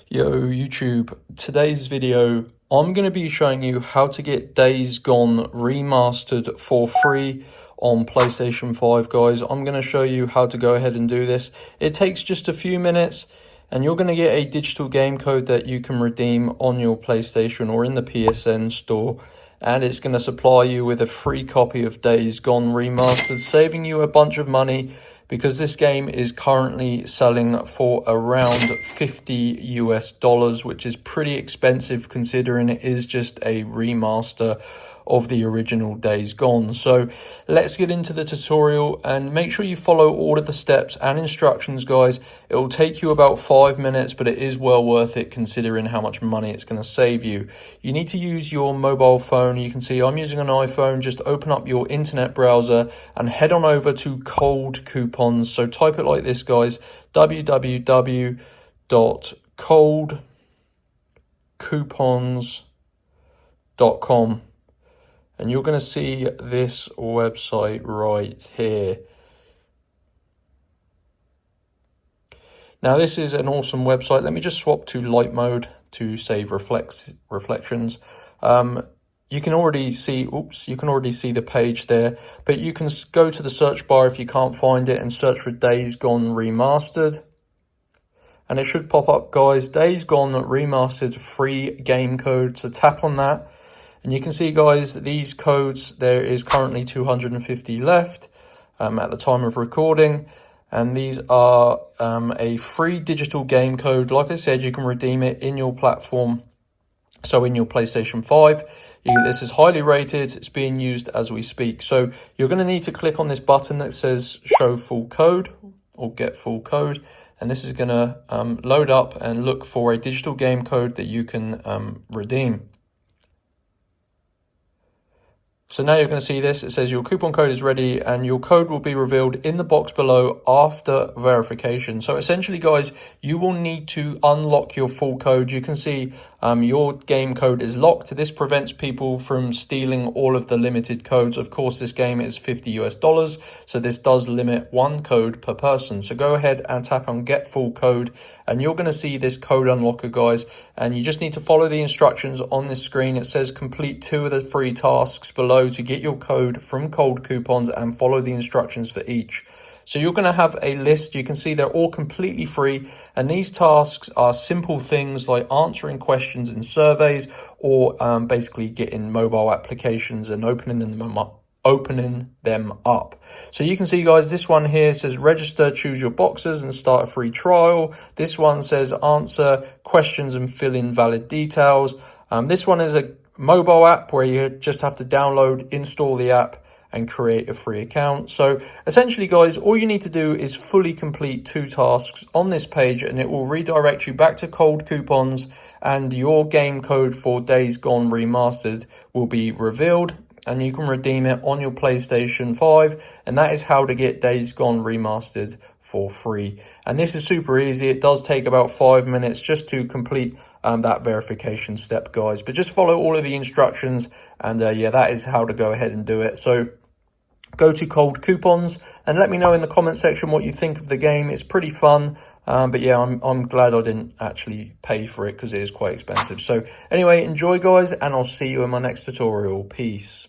Yo YouTube, today's video I'm going to be showing you how to get Days Gone Remastered for free on PlayStation 5 guys. I'm going to show you how to go ahead and do this. It takes just a few minutes and you're going to get a digital game code that you can redeem on your PlayStation or in the PSN store, and it's going to supply you with a free copy of Days Gone Remastered, saving you a bunch of money because this game is currently selling for around $50 US, which is pretty expensive considering it is just a remaster of the original Days Gone. So let's get into the tutorial and make sure you follow all of the steps and instructions guys. It will take you about 5 minutes, but it is well worth it considering how much money it's going to save you. You need to use your mobile phone. You can see I'm using an iPhone. Just open up your internet browser and head on over to Cold Coupons. So type it like this guys, www.coldcoupons.com. And you're going to see this website right here. Now this is an awesome website. Let me just swap to light mode to save reflections. You can already see, the page there, but you can go to the search bar if you can't find it and search for Days Gone Remastered. And it should pop up guys, Days Gone Remastered free game code. So tap on that. And you can see guys, these codes, there is currently 250 left at the time of recording. And these are a free digital game code. Like I said, you can redeem it in your platform. So in your PlayStation 5, this is highly rated. It's being used as we speak. So you're going to need to click on this button that says show full code or get full code. And this is going to load up and look for a digital game code that you can redeem. So now you're going to see this. It says your coupon code is ready and your code will be revealed in the box below after verification. So essentially guys, you will need to unlock your full code. You can see your game code is locked. This prevents people from stealing all of the limited codes. Of course, this game is $50 US, so this does limit one code per person. So go ahead and tap on get full code and you're going to see this code unlocker guys, and you just need to follow the instructions on this screen. It says complete 2 of the 3 tasks below to get your code from Cold Coupons and follow the instructions for each. So you're going to have a list. You can see they're all completely free, and these tasks are simple things like answering questions in surveys or basically getting mobile applications and opening them up. So you can see guys, this one here says register, choose your boxes and start a free trial. This one says answer questions and fill in valid details. This one is a mobile app where you just have to download, install the app and create a free account. So essentially guys, all you need to do is fully complete 2 tasks on this page and it will redirect you back to Cold Coupons, and your game code for Days Gone Remastered will be revealed and you can redeem it on your PlayStation 5. And that is how to get Days Gone Remastered for free. And this is super easy. It does take about 5 minutes just to complete that verification step guys, but just follow all of the instructions and yeah, that is how to go ahead and do it. So go to Cold Coupons and let me know in the comment section what you think of the game. It's pretty fun, but yeah, I'm glad I didn't actually pay for it because it is quite expensive. So anyway, enjoy guys, and I'll see you in my next tutorial. Peace.